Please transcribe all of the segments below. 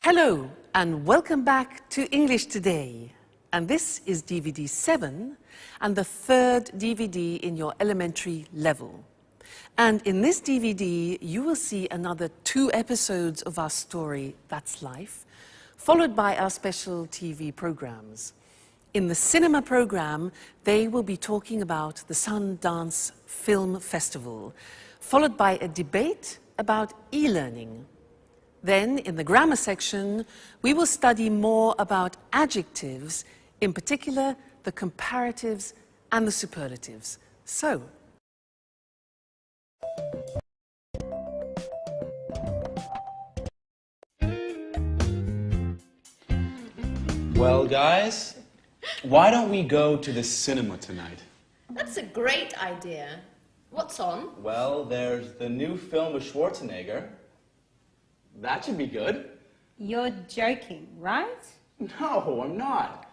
Hello and welcome back to English Today. And this is DVD 7 and the third DVD in your elementary level. And in this DVD, you will see another 2 episodes of our story, That's Life, followed by our special TV programs. In the cinema program, they will be talking about the Sundance Film Festival, followed by a debate about e-learning. Then, in the grammar section, we will study more about adjectives, in particular the comparatives and the superlatives. So, well, guys, why don't we go to the cinema tonight? That's a great idea. What's on? Well, there's the new film with Schwarzenegger. That should be good. You're joking, right? No, I'm not.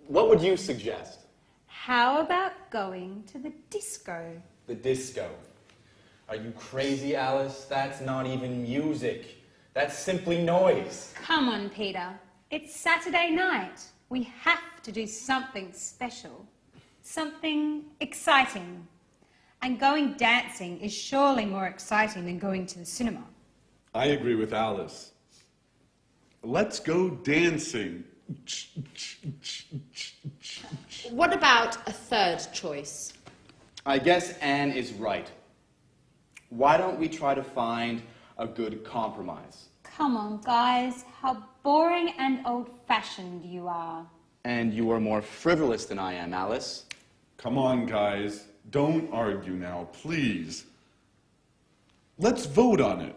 What would you suggest? How about going to the disco? The disco. Are you crazy, Alice? That's not even music. That's simply noise. Come on, Peter. It's Saturday night. We have to do something special. Something exciting. And going dancing is surely more exciting than going to the cinema. I agree with Alice. Let's go dancing. What about a third choice? I guess Anne is right. Why don't we try to find a good compromise? Come on, guys. How boring and old-fashioned you are. And you are more frivolous than I am, Alice. Come on, guys. Don't argue now, please. Let's vote on it.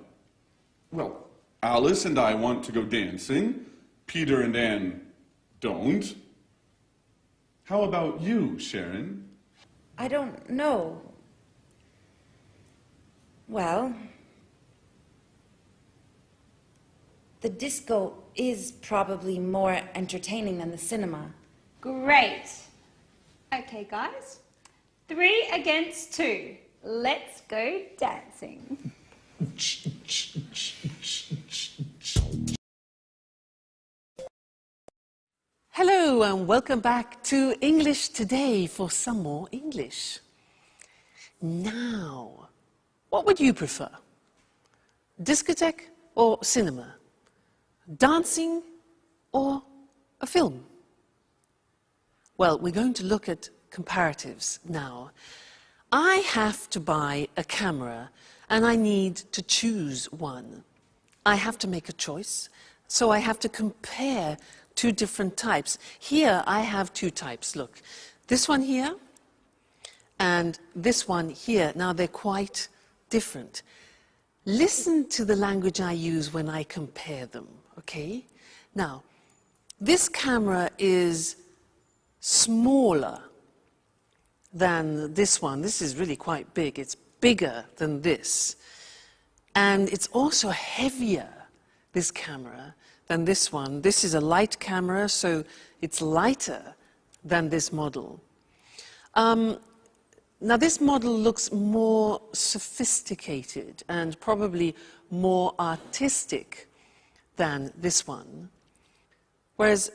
Well, Alice and I want to go dancing. Peter and Anne don't. How about you, Sharon? I don't know. Well, the disco is probably more entertaining than the cinema. Great. Okay, guys. 3 against 2. Let's go dancing. hello and welcome back to English Today for some more English. Now, what would you prefer? Discotheque or cinema? Dancing or a film? Well, we're going to look at comparatives now. I have to buy a camera and I need to choose one. I have to make a choice, so I have to compare 2 different types. Here I have 2 types, look. This one here and this one here. Now they're quite different. Listen to the language I use when I compare them, okay? Now, this camera is smaller than this one. This is really quite big. It's bigger than this. And it's also heavier, this camera, than this one. This is a light camera, so it's lighter than this model. Now this model looks more sophisticated and probably more artistic than this one. Whereas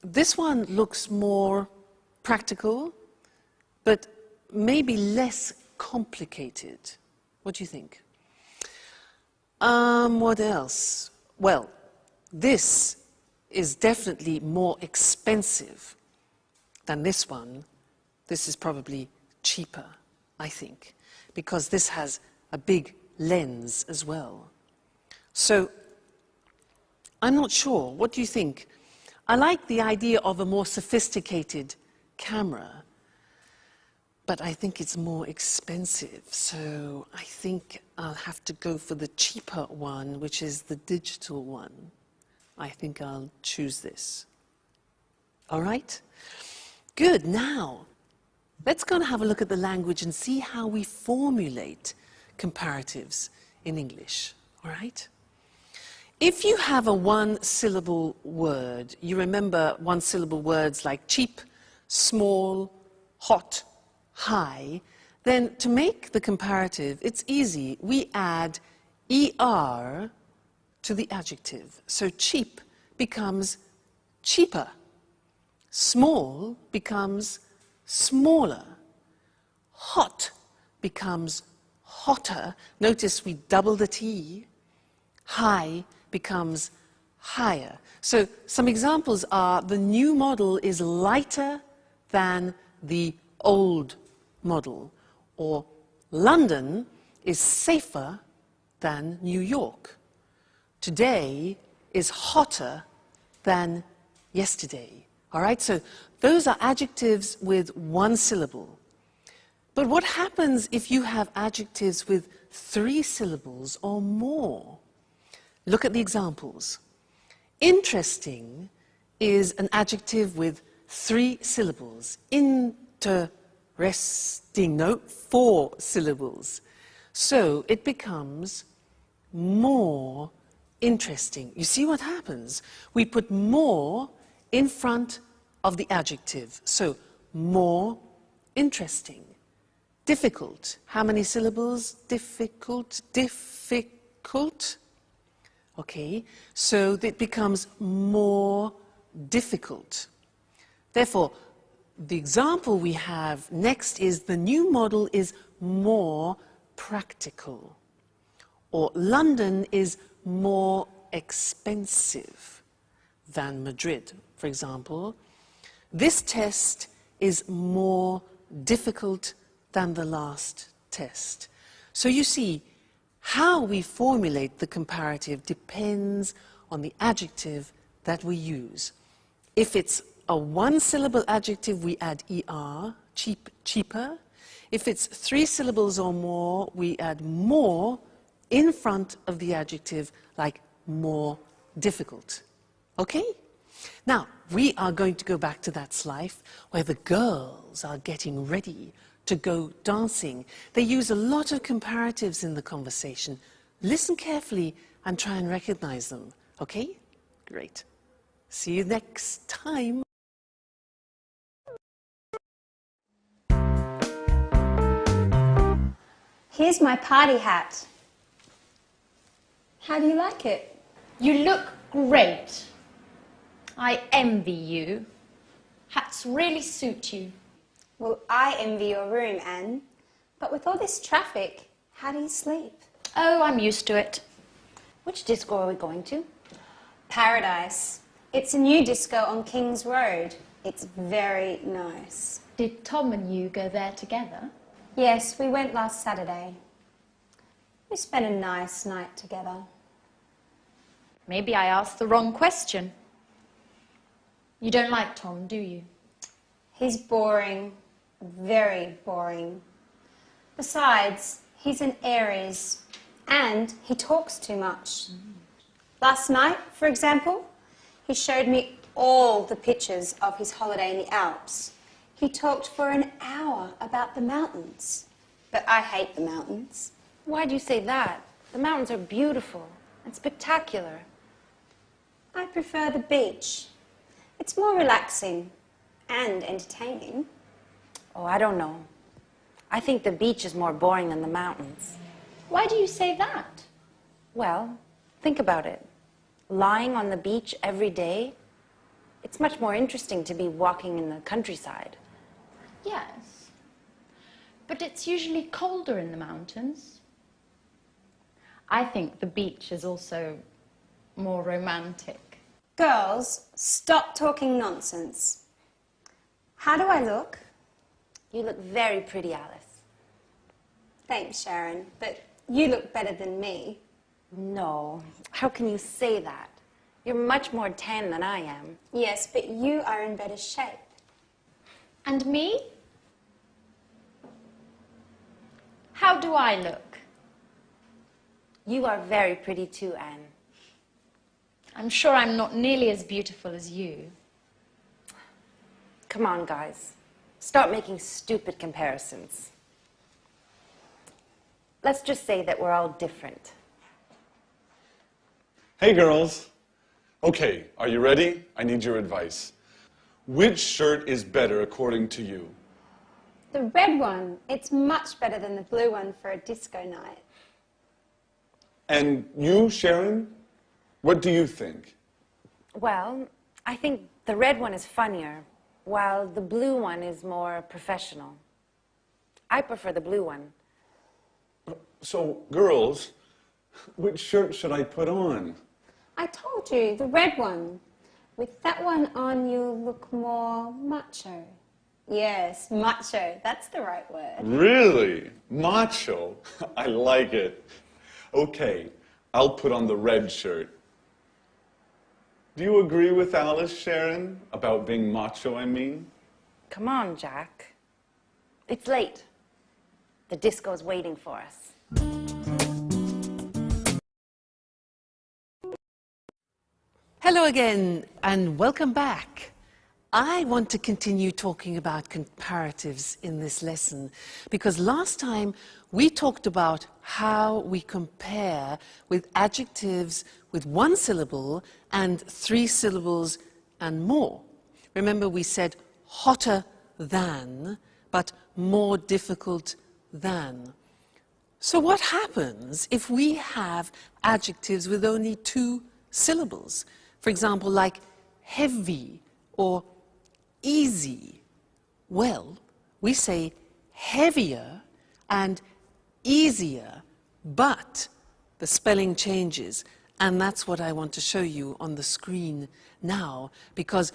this one looks more practical, but maybe less complicated. What do you think? What else? Well, this is definitely more expensive than this one. This is probably cheaper, I think, because this has a big lens as well. So, I'm not sure. What do you think? I like the idea of a more sophisticated camera, but I think it's more expensive, so I think I'll have to go for the cheaper one, which is the digital one. I think I'll choose this. All right? Good. Now, let's go and have a look at the language and see how we formulate comparatives in English. All right? If you have a 1-syllable word, you remember 1-syllable words like cheap, small, hot, high, then to make the comparative, it's easy. We add ER to the adjective. So cheap becomes cheaper. Small becomes smaller. Hot becomes hotter. Notice we double the T. High becomes higher. So some examples are the new model is lighter than the old model, or London is safer than New York. Today is hotter than yesterday. All right, so those are adjectives with one syllable. But what happens if you have adjectives with 3 syllables or more? Look at the examples. Interesting is an adjective with 3 syllables. Interesting, no, 4 syllables. So it becomes more interesting. You see what happens? We put more in front of the adjective. So more interesting. Difficult. How many syllables? Difficult, difficult. Okay, so it becomes more difficult. Therefore, the example we have next is the new model is more practical. Or London is more expensive than Madrid, for example. This test is more difficult than the last test. So you see, how we formulate the comparative depends on the adjective that we use. If it's a 1-syllable adjective, we add er, cheap, cheaper. If it's 3 syllables or more, we add more in front of the adjective, like more difficult. Okay? Now, we are going to go back to that slide where the girls are getting ready to go dancing. They use a lot of comparatives in the conversation. Listen carefully and try and recognize them. Okay? Great. See you next time. Here's my party hat. How do you like it? You look great. I envy you. Hats really suit you. Well, I envy your room, Anne. But with all this traffic, how do you sleep? Oh, I'm used to it. Which disco are we going to? Paradise. It's a new disco on King's Road. It's very nice. Did Tom and you go there together? Yes, we went last Saturday. We spent a nice night together. Maybe I asked the wrong question. You don't like Tom, do you? He's boring. Very boring. Besides, he's an Aries and he talks too much. Last night, for example, he showed me all the pictures of his holiday in the Alps. He talked for an hour about the mountains. But I hate the mountains. Why do you say that? The mountains are beautiful and spectacular. I prefer the beach. It's more relaxing and entertaining. Oh, I don't know. I think the beach is more boring than the mountains. Why do you say that? Well, think about it. Lying on the beach every day, it's much more interesting to be walking in the countryside. Yes. But it's usually colder in the mountains. I think the beach is also more romantic. Girls, stop talking nonsense. How do I look? You look very pretty, Alice. Thanks, Sharon, but you look better than me. No, how can you say that? You're much more tan than I am. Yes, but you are in better shape. And me? How do I look? You are very pretty too, Anne. I'm sure I'm not nearly as beautiful as you. Come on, guys. Stop making stupid comparisons. Let's just say that we're all different. Hey, girls. Okay, are you ready? I need your advice. Which shirt is better according to you? The red one, it's much better than the blue one for a disco night. And you, Sharon? What do you think? Well, I think the red one is funnier, while the blue one is more professional. I prefer the blue one. So, girls, which shirt should I put on? I told you, the red one. With that one on, you look more macho. Yes, macho. That's the right word. Really? Macho? I like it. Okay, I'll put on the red shirt. Do you agree with Alice, Sharon, about being macho, I mean? Come on, Jack. It's late. The disco's waiting for us. Hello again, and welcome back. I want to continue talking about comparatives in this lesson because last time we talked about how we compare with adjectives with one syllable and 3 syllables and more. Remember, we said hotter than, but more difficult than. So what happens if we have adjectives with only 2 syllables? For example, like heavy or easy. Well, we say heavier and easier, but the spelling changes. And that's what I want to show you on the screen now, because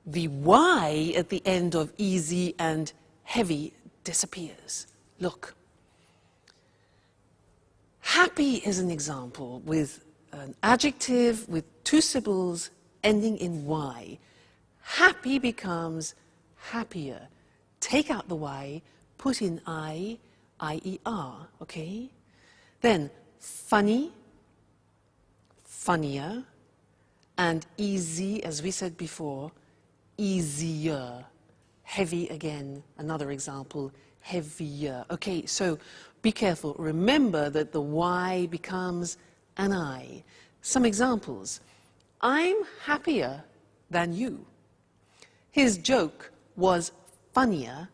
the Y at the end of easy and heavy disappears. Look. Happy is an example with an adjective with 2 syllables ending in Y. Happy becomes happier. Take out the Y, put in I-E-R, okay? Then funny, funnier, and easy, as we said before, easier. Heavy again, another example, heavier. Okay, so be careful. Remember that the Y becomes an I. Some examples. I'm happier than you. His joke was funnier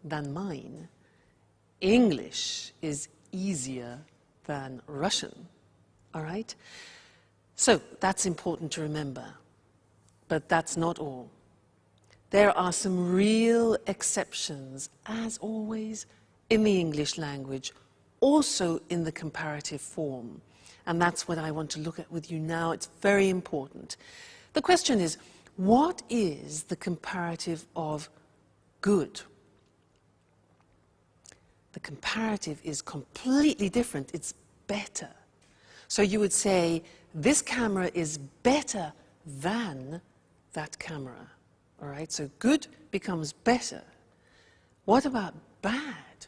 than mine. English is easier than Russian. All right? So that's important to remember. But that's not all. There are some real exceptions, as always, in the English language, also in the comparative form. And that's what I want to look at with you now. It's very important. The question is, what is the comparative of good? The comparative is completely different. It's better. So you would say, this camera is better than that camera. All right, so good becomes better. What about bad?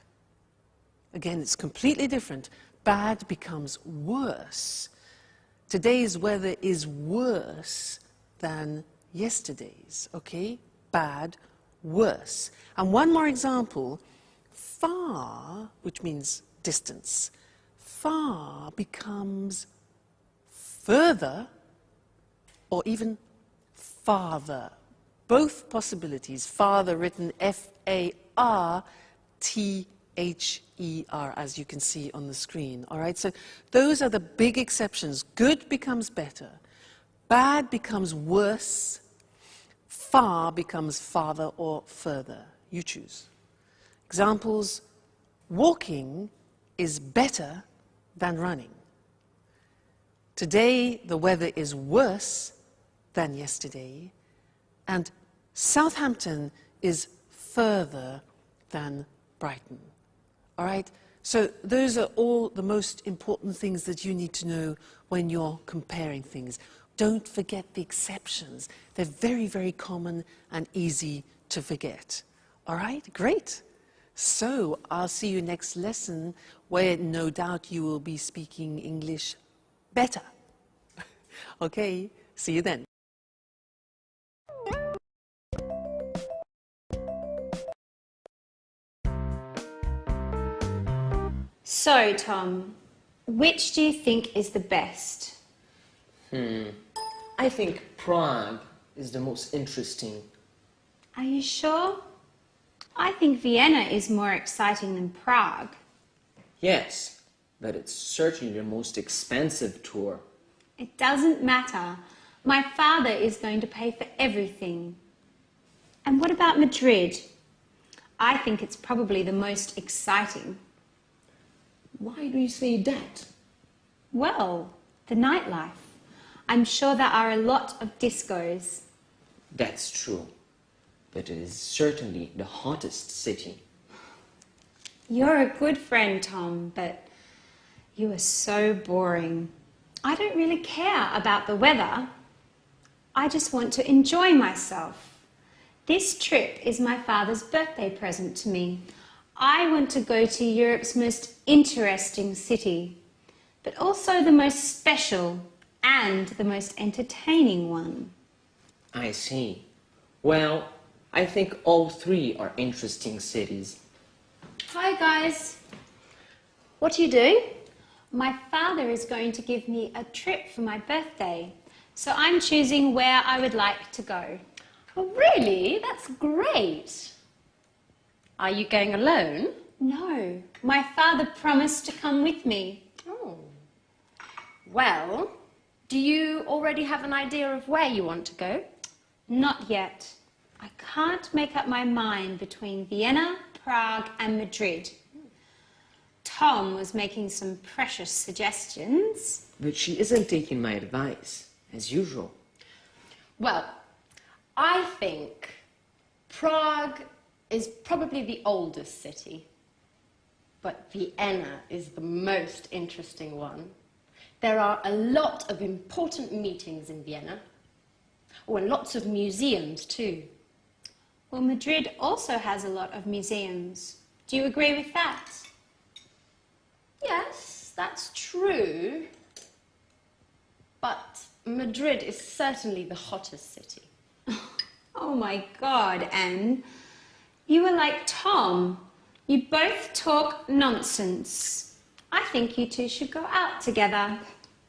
Again, it's completely different. Bad becomes worse. Today's weather is worse than yesterday's, okay? Bad, worse. And one more example, far, which means distance, far becomes further or even farther. Both possibilities, farther written F-A-R-T-H-E-R, as you can see on the screen, all right? So those are the big exceptions. Good becomes better. Bad becomes worse. Far becomes farther or further. You choose. Examples, walking is better than running. Today, the weather is worse than yesterday, and Southampton is further than Brighton. All right? So those are all the most important things that you need to know when you're comparing things. Don't forget the exceptions. They're very, very common and easy to forget. All right? Great. So I'll see you next lesson, where no doubt you will be speaking English better. Okay? See you then. So, Tom, which do you think is the best? I think Prague is the most interesting. Are you sure? I think Vienna is more exciting than Prague. Yes, but it's certainly the most expensive tour. It doesn't matter. My father is going to pay for everything. And what about Madrid? I think it's probably the most exciting. Why do you say that? Well, the nightlife. I'm sure there are a lot of discos. That's true. But it is certainly the hottest city. You're a good friend, Tom, but you are so boring. I don't really care about the weather. I just want to enjoy myself. This trip is my father's birthday present to me. I want to go to Europe's most interesting city, but also the most special and the most entertaining one. I see. Well, I think all three are interesting cities. Hi guys. What are you doing? My father is going to give me a trip for my birthday, so I'm choosing where I would like to go. Oh really? That's great. Are you going alone? No, my father promised to come with me. Oh. Well, do you already have an idea of where you want to go? Not yet. I can't make up my mind between Vienna, Prague and Madrid. Tom was making some precious suggestions. But she isn't taking my advice, as usual. Well, I think Prague is probably the oldest city, but Vienna is the most interesting one. There are a lot of important meetings in Vienna. Oh, and lots of museums too. Well, Madrid also has a lot of museums. Do you agree with that? Yes, that's true. But Madrid is certainly the hottest city. Oh my God, Anne. You are like Tom. You both talk nonsense. I think you two should go out together.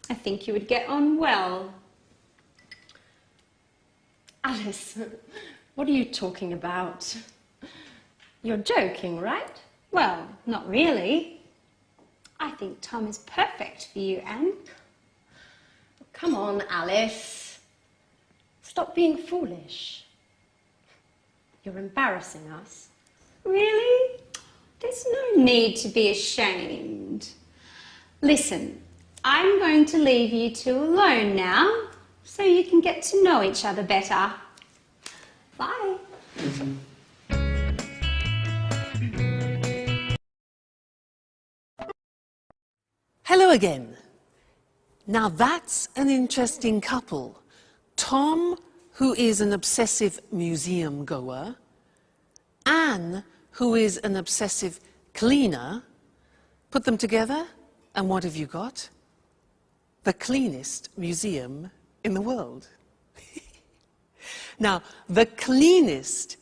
I think you would get on well. Alice, what are you talking about? You're joking, right? Well, not really. I think Tom is perfect for you, Anne. Come on, Alice. Stop being foolish. You're embarrassing us. Really? There's no need to be ashamed. Listen, I'm going to leave you two alone now, so you can get to know each other better. Bye. Hello again. Now that's an interesting couple. Tom, who is an obsessive museum goer, Anne, who is an obsessive cleaner. Put them together, and what have you got? The cleanest museum in the world. Now, the cleanest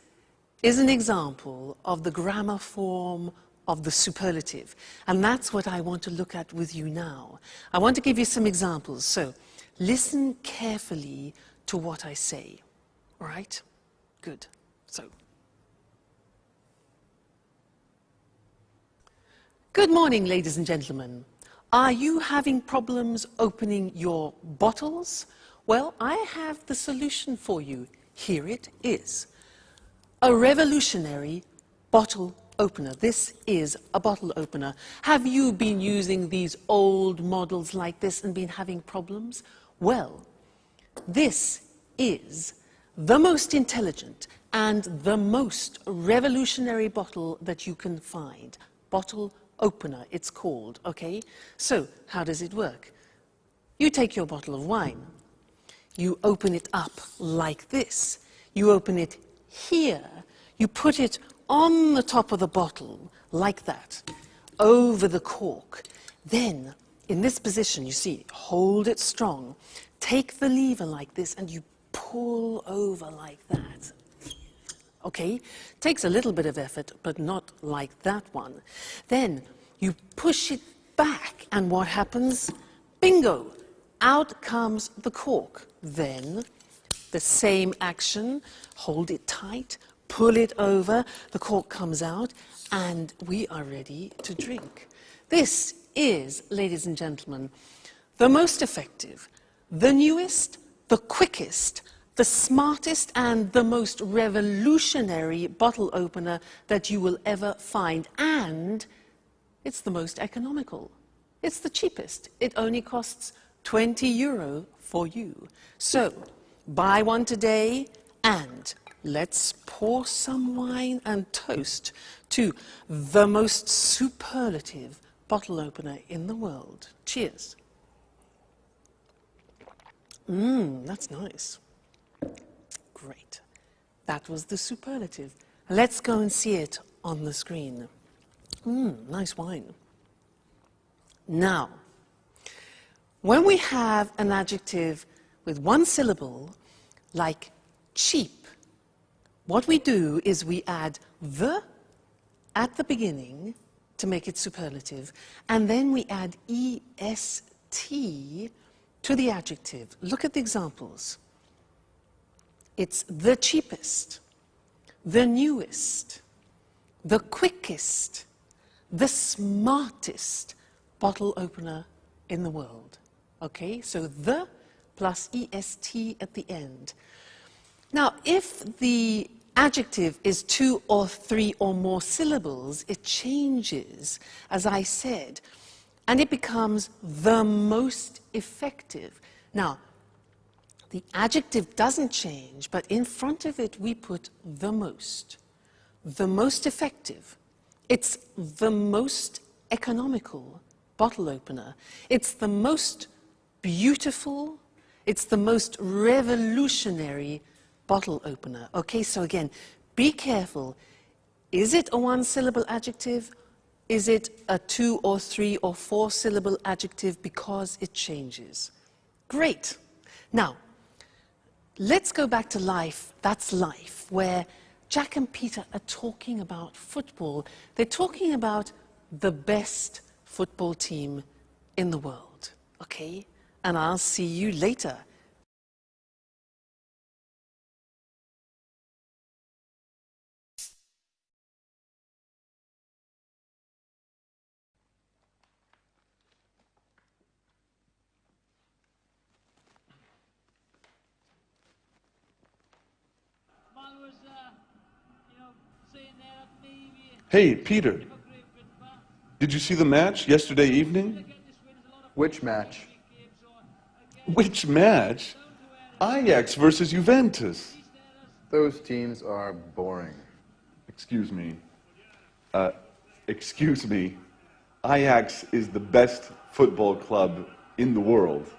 is an example of the grammar form of the superlative, and that's what I want to look at with you now. I want to give you some examples, so listen carefully to what I say, all right? Good. So, good morning, ladies and gentlemen. Are you having problems opening your bottles? Well, I have the solution for you. Here it is. A revolutionary bottle opener. This is a bottle opener. Have you been using these old models like this and been having problems? Well, this is the most intelligent and the most revolutionary bottle that you can find. Bottle opener, it's called, okay? So, how does it work? You take your bottle of wine. You open it up like this. You open it here. You put it on the top of the bottle, like that, over the cork. Then, in this position, you see, hold it strong. Take the lever like this, and you pull over like that. Okay? Takes a little bit of effort, but not like that one. Then, you push it back, and what happens? Bingo! Out comes the cork. Then, the same action, hold it tight, pull it over, the cork comes out, and we are ready to drink. This is, ladies and gentlemen, the most effective, the newest, the quickest, the smartest and the most revolutionary bottle opener that you will ever find. And it's the most economical. It's the cheapest. It only costs €20 for you. So, buy one today and let's pour some wine and toast to the most superlative bottle opener in the world. Cheers. That's nice. Great. That was the superlative. Let's go and see it on the screen. Nice wine. Now, when we have an adjective with one syllable, like cheap, what we do is we add the at the beginning to make it superlative, and then we add est to the adjective. Look at the examples. It's the cheapest, the newest, the quickest, the smartest bottle opener in the world. Okay, so the plus est at the end. Now, if the adjective is 2 or 3 or more syllables, it changes, as I said, and it becomes the most effective. Now, the adjective doesn't change, but in front of it we put the most effective. It's the most economical bottle opener. It's the most beautiful, it's the most revolutionary bottle opener. Okay, so again, be careful. Is it a 1-syllable adjective? Is it a 2 or 3 or 4-syllable adjective? Because it changes. Great. Now, let's go back to life. That's life, where Jack and Peter are talking about football. They're talking about the best football team in the world. Okay? And I'll see you later. Hey, Peter. Did you see the match yesterday evening? Which match? Which match? Ajax versus Juventus. Those teams are boring. Excuse me. Excuse me. Ajax is the best football club in the world.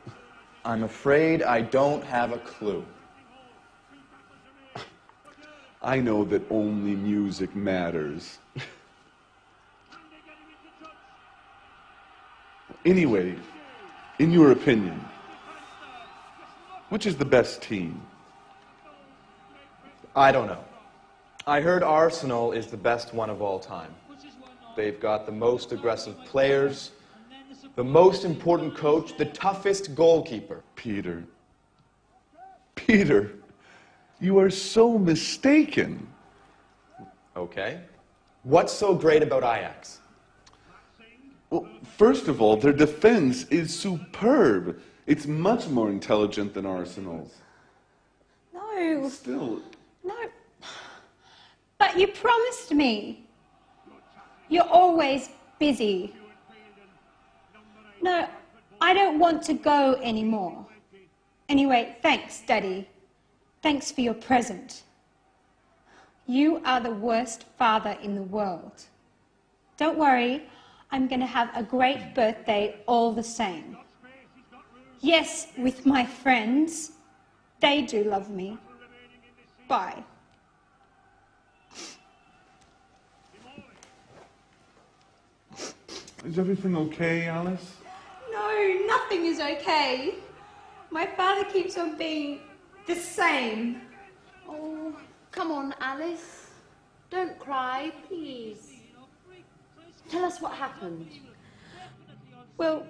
I'm afraid I don't have a clue. I know that only music matters. Anyway, in your opinion, which is the best team? I don't know. I heard Arsenal is the best one of all time. They've got the most aggressive players, the most important coach, the toughest goalkeeper. Peter, you are so mistaken. Okay. What's so great about Ajax? Well, first of all, their defense is superb. It's much more intelligent than Arsenal's. No. Still. No. But you promised me. You're always busy. No, I don't want to go anymore. Anyway, thanks, Daddy. Thanks for your present. You are the worst father in the world. Don't worry, I'm going to have a great birthday all the same. Yes, with my friends. They do love me. Bye. Is everything okay, Alice? No, nothing is okay. My father keeps on being the same. Oh, come on, Alice. Don't cry, please. Tell us what happened. Well,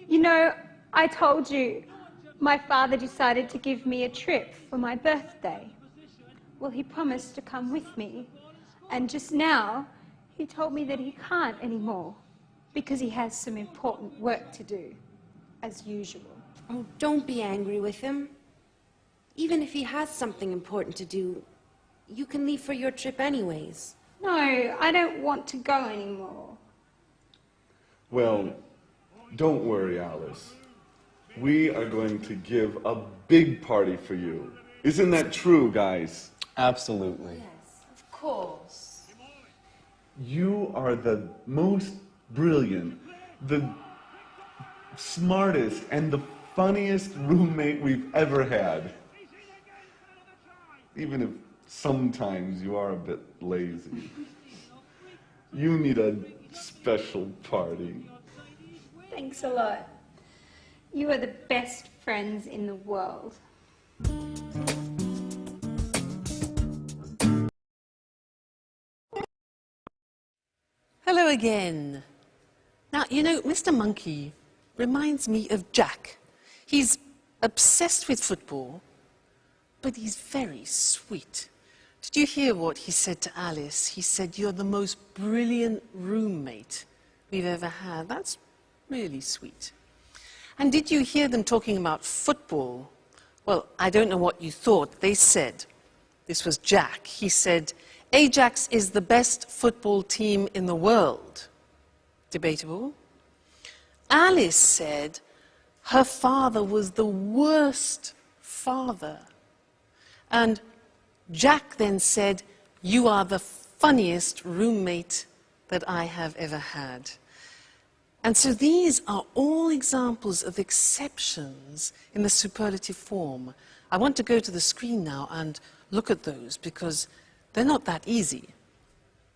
you know, I told you my father decided to give me a trip for my birthday. Well, he promised to come with me. And just now, he told me that he can't anymore because he has some important work to do, as usual. Oh, don't be angry with him. Even if he has something important to do, you can leave for your trip anyways. No, I don't want to go anymore. Well, don't worry, Alice. We are going to give a big party for you. Isn't that true, guys? Absolutely. Yes, of course. You are the most brilliant, the smartest, and the funniest roommate we've ever had. Even if sometimes you are a bit lazy. You need a special party. Thanks a lot. You are the best friends in the world. Hello again. Now, you know, Mr. Monkey reminds me of Jack. He's obsessed with football, but he's very sweet. Did you hear what he said to Alice? He said, "You're the most brilliant roommate we've ever had." That's really sweet. And did you hear them talking about football? Well, I don't know what you thought. They said, this was Jack, he said, "Ajax is the best football team in the world." Debatable. Alice said her father was the worst father. And Jack then said, "You are the funniest roommate that I have ever had." And so these are all examples of exceptions in the superlative form. I want to go to the screen now and look at those because they're not that easy.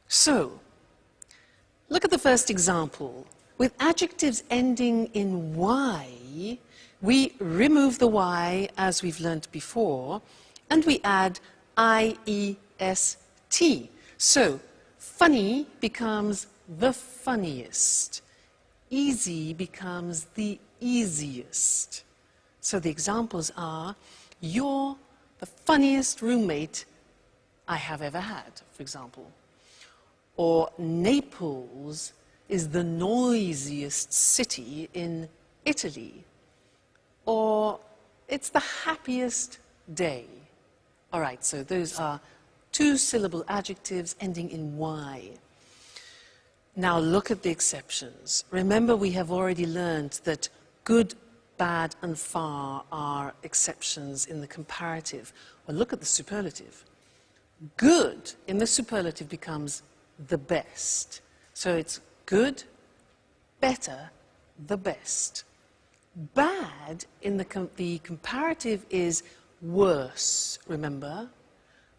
So, look at the first example. With adjectives ending in Y, we remove the Y as we've learnt before, and we add I-E-S-T. So, funny becomes the funniest. Easy becomes the easiest. So the examples are, "You're the funniest roommate I have ever had," for example. Or Naples is the noisiest city in Italy. Or it's the happiest day. All right, so those are two-syllable adjectives ending in Y. Now look at the exceptions. Remember, we have already learned that good, bad, and far are exceptions in the comparative. Well, look at the superlative. Good in the superlative becomes the best. So it's good, better, the best. Bad in the comparative is worse, remember?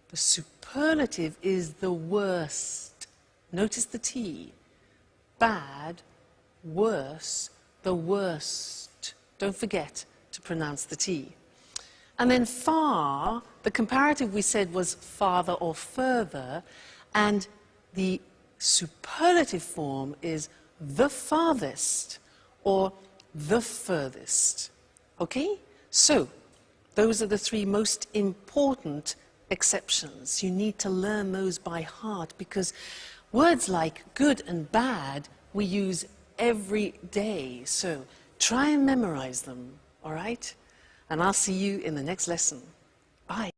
The superlative is the worst. Notice the T. Bad, worse, the worst. Don't forget to pronounce the T. And then far, the comparative we said was farther or further, and the superlative form is the farthest or the furthest. Okay? So, those are the three most important exceptions. You need to learn those by heart because words like good and bad we use every day. So try and memorize them, all right? And I'll see you in the next lesson. Bye.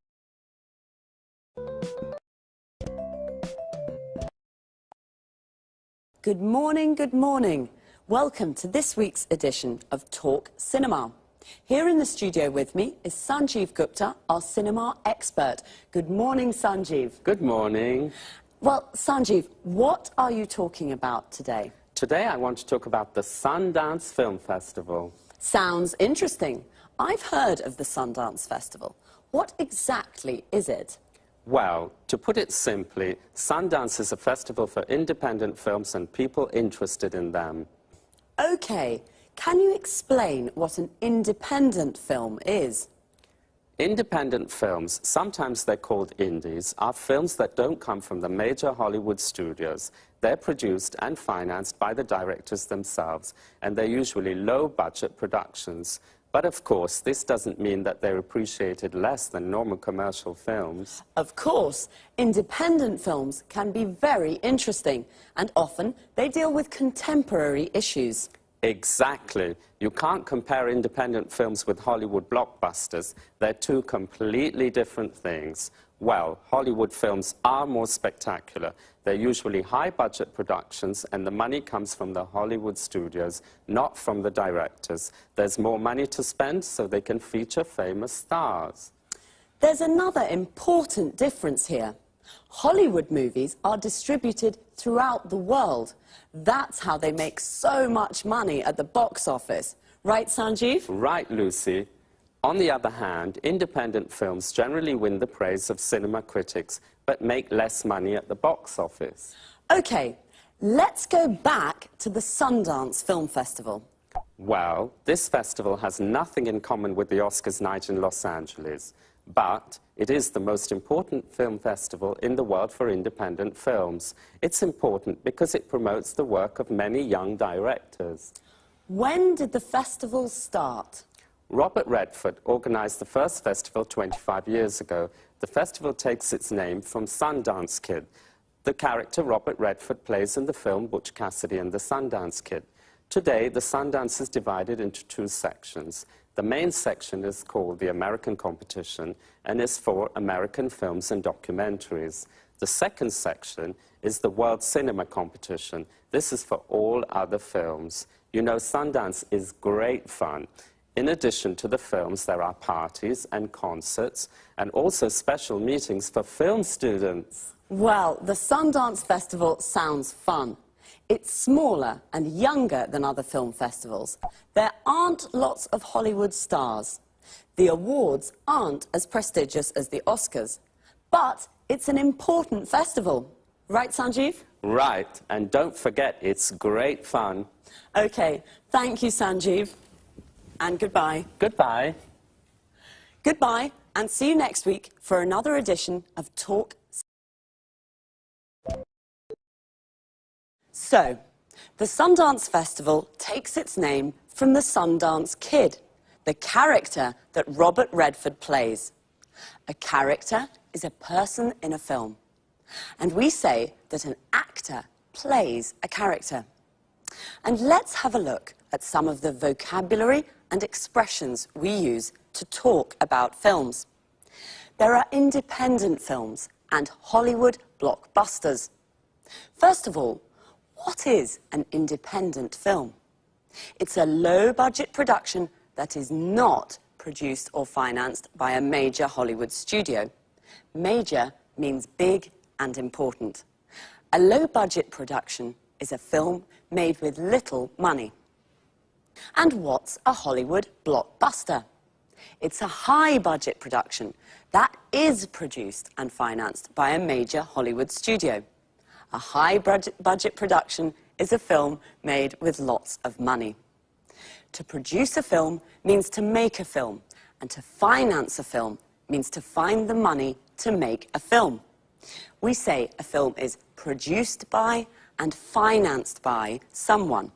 Good morning, good morning. Welcome to this week's edition of Talk Cinema. Here in the studio with me is Sanjeev Gupta, our cinema expert. Good morning, Sanjeev. Good morning. Well, Sanjeev, what are you talking about today? Today I want to talk about the Sundance Film Festival. Sounds interesting. I've heard of the Sundance Festival. What exactly is it? Well, to put it simply, Sundance is a festival for independent films and people interested in them. Okay. Can you explain what an independent film is? Independent films, sometimes they're called indies, are films that don't come from the major Hollywood studios. They're produced and financed by the directors themselves, and they're usually low-budget productions. But of course, this doesn't mean that they're appreciated less than normal commercial films. Of course, independent films can be very interesting, and often they deal with contemporary issues. Exactly. You can't compare independent films with Hollywood blockbusters. They're two completely different things. Well, Hollywood films are more spectacular. They're usually high-budget productions, and the money comes from the Hollywood studios, not from the directors. There's more money to spend, so they can feature famous stars. There's another important difference here. Hollywood movies are distributed throughout the world. That's how they make so much money at the box office. Right, Sanjeev? Right, Lucy. On the other hand, independent films generally win the praise of cinema critics, but make less money at the box office. OK, let's go back to the Sundance Film Festival. Well, this festival has nothing in common with the Oscars night in Los Angeles, but it is the most important film festival in the world for independent films. It's important because it promotes the work of many young directors. When did the festival start? Robert Redford organized the first festival 25 years ago. The festival takes its name from Sundance Kid, the character Robert Redford plays in the film Butch Cassidy and the Sundance Kid. Today, the Sundance is divided into two sections. The main section is called the American Competition and is for American films and documentaries. The second section is the World Cinema Competition. This is for all other films. You know, Sundance is great fun. In addition to the films, there are parties and concerts and also special meetings for film students. Well, the Sundance Festival sounds fun. It's smaller and younger than other film festivals. There aren't lots of Hollywood stars. The awards aren't as prestigious as the Oscars. But it's an important festival. Right, Sanjeev? Right, and don't forget, it's great fun. OK, thank you, Sanjeev. And goodbye. Goodbye. Goodbye, and see you next week for another edition of Talk. So, the Sundance Festival takes its name from the Sundance Kid, the character that Robert Redford plays. A character is a person in a film. And we say that an actor plays a character. And let's have a look at some of the vocabulary and expressions we use to talk about films. There are independent films and Hollywood blockbusters. First of all, what is an independent film? It's a low-budget production that is not produced or financed by a major Hollywood studio. Major means big and important. A low-budget production is a film made with little money. And what's a Hollywood blockbuster? It's a high-budget production that is produced and financed by a major Hollywood studio. A high-budget production is a film made with lots of money. To produce a film means to make a film, and to finance a film means to find the money to make a film. We say a film is produced by and financed by someone.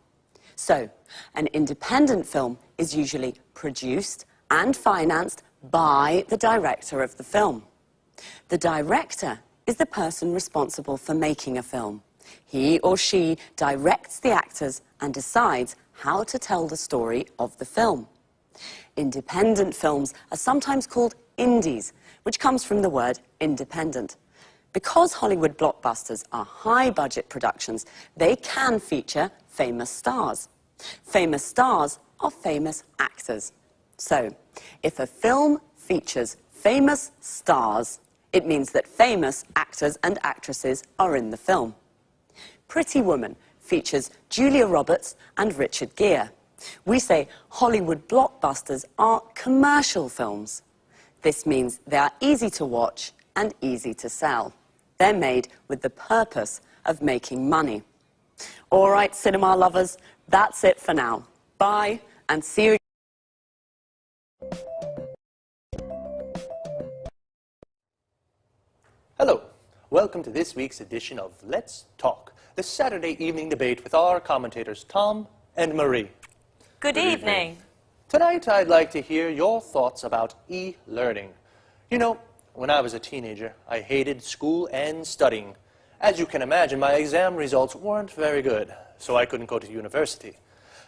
So, an independent film is usually produced and financed by the director of the film. The director is the person responsible for making a film. He or she directs the actors and decides how to tell the story of the film. Independent films are sometimes called indies, which comes from the word independent. Because Hollywood blockbusters are high-budget productions, they can feature famous stars. Famous stars are famous actors. So, if a film features famous stars, it means that famous actors and actresses are in the film. Pretty Woman features Julia Roberts and Richard Gere. We say Hollywood blockbusters are commercial films. This means they are easy to watch and easy to sell. They're made with the purpose of making money. All right, cinema lovers, that's it for now. Bye, and see you. Hello, welcome to this week's edition of Let's Talk, the Saturday evening debate with our commentators Tom and Marie. Good evening. Tonight I'd like to hear your thoughts about e-learning. You know, when I was a teenager, I hated school and studying. As you can imagine, my exam results weren't very good, so I couldn't go to university.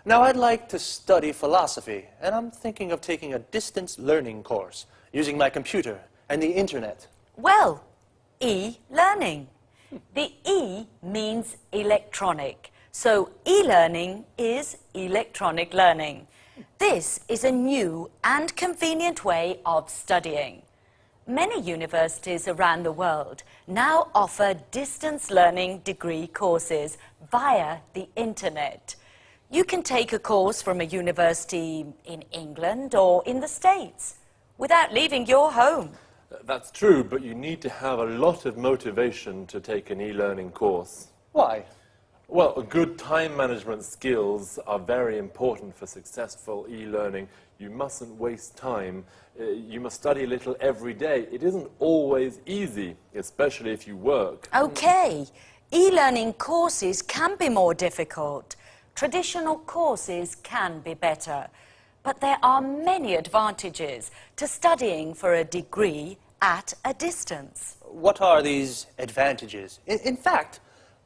Now, I'd like to study philosophy, and I'm thinking of taking a distance learning course using my computer and the internet. Well, e-learning. The E means electronic, so e-learning is electronic learning. This is a new and convenient way of studying. Many universities around the world now offer distance learning degree courses via the internet. You can take a course from a university in England or in the States without leaving your home. That's true, but you need to have a lot of motivation to take an e-learning course. Why? Well, good time management skills are very important for successful e-learning. You mustn't waste time. You must study a little every day. It isn't always easy, especially if you work. Okay, e-learning courses can be more difficult. Traditional courses can be better. But there are many advantages to studying for a degree at a distance. What are these advantages? In fact,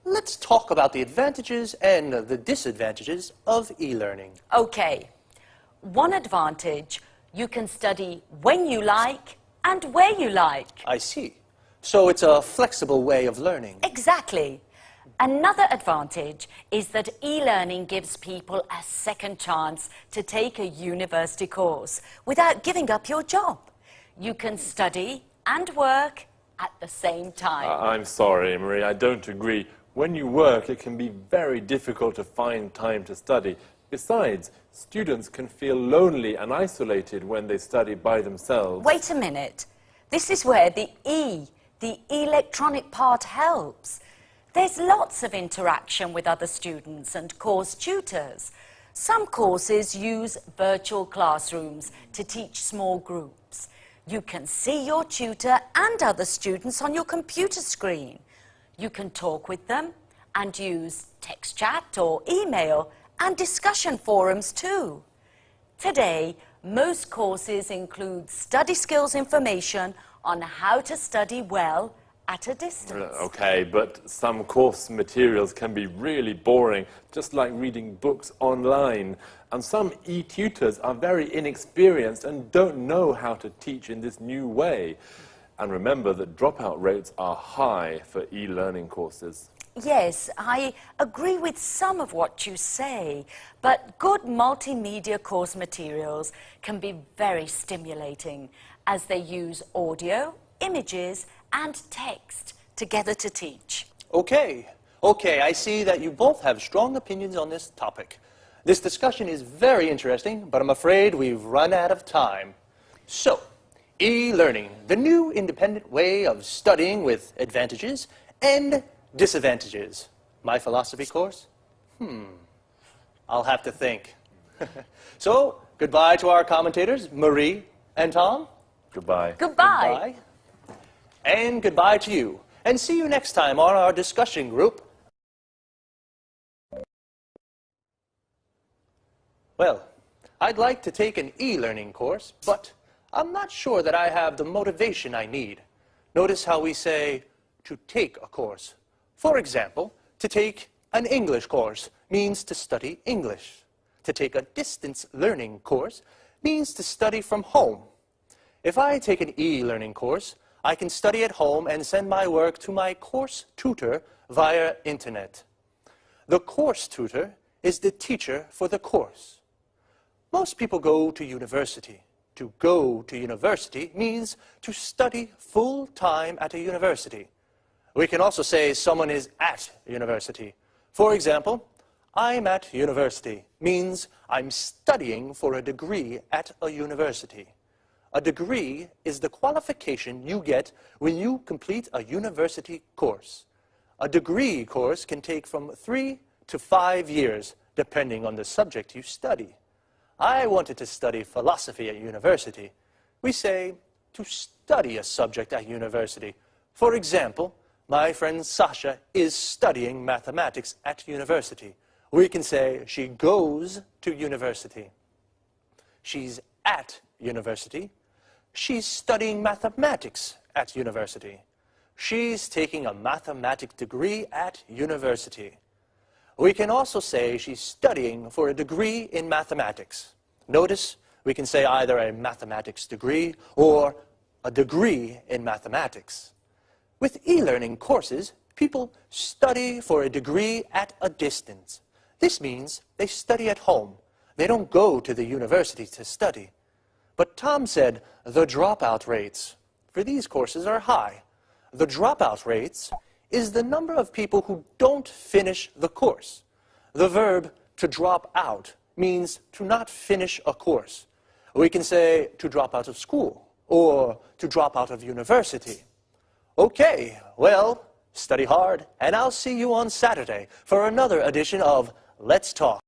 let's talk about the advantages and the disadvantages of e-learning. Okay, one advantage, you can study when you like and where you like. I see. So it's a flexible way of learning. Exactly. Another advantage is that e-learning gives people a second chance to take a university course without giving up your job. You can study and work at the same time. I'm sorry, Marie, I don't agree. When you work, it can be very difficult to find time to study. Besides, students can feel lonely and isolated when they study by themselves. Wait a minute. This is where the electronic part helps. There's lots of interaction with other students and course tutors. Some courses use virtual classrooms to teach small groups. You can see your tutor and other students on your computer screen. You can talk with them and use text chat or email and discussion forums too. Today, most courses include study skills information on how to study well at a distance. Okay, but some course materials can be really boring, just like reading books online. And some e-tutors are very inexperienced and don't know how to teach in this new way. And remember that dropout rates are high for e-learning courses. Yes, I agree with some of what you say, but good multimedia course materials can be very stimulating as they use audio, images, and text together to teach. Okay, I see that you both have strong opinions on this topic. This discussion is very interesting, but I'm afraid we've run out of time. So, e-learning, the new independent way of studying with advantages and disadvantages. My philosophy course? I'll have to think. So, goodbye to our commentators, Marie and Tom. Goodbye. Goodbye. And goodbye to you. And see you next time on our discussion group. Well, I'd like to take an e-learning course, but I'm not sure that I have the motivation I need. Notice how we say to take a course. For example, to take an English course means to study English. To take a distance learning course means to study from home. If I take an e-learning course, I can study at home and send my work to my course tutor via internet. The course tutor is the teacher for the course. Most people go to university. To go to university means to study full-time at a university. We can also say someone is at university. For example, I'm at university means I'm studying for a degree at a university. A degree is the qualification you get when you complete a university course. A degree course can take from 3 to 5 years, depending on the subject you study. I wanted to study philosophy at university. We say to study a subject at university. For example, my friend Sasha is studying mathematics at university. We can say she goes to university. She's at university. She's studying mathematics at university. She's taking a mathematics degree at university. We can also say she's studying for a degree in mathematics. Notice we can say either a mathematics degree or a degree in mathematics. With e-learning courses, people study for a degree at a distance. This means they study at home. They don't go to the university to study. But Tom said the dropout rates for these courses are high. The dropout rates is the number of people who don't finish the course. The verb to drop out means to not finish a course. We can say to drop out of school or to drop out of university. Okay, well, study hard, and I'll see you on Saturday for another edition of Let's Talk.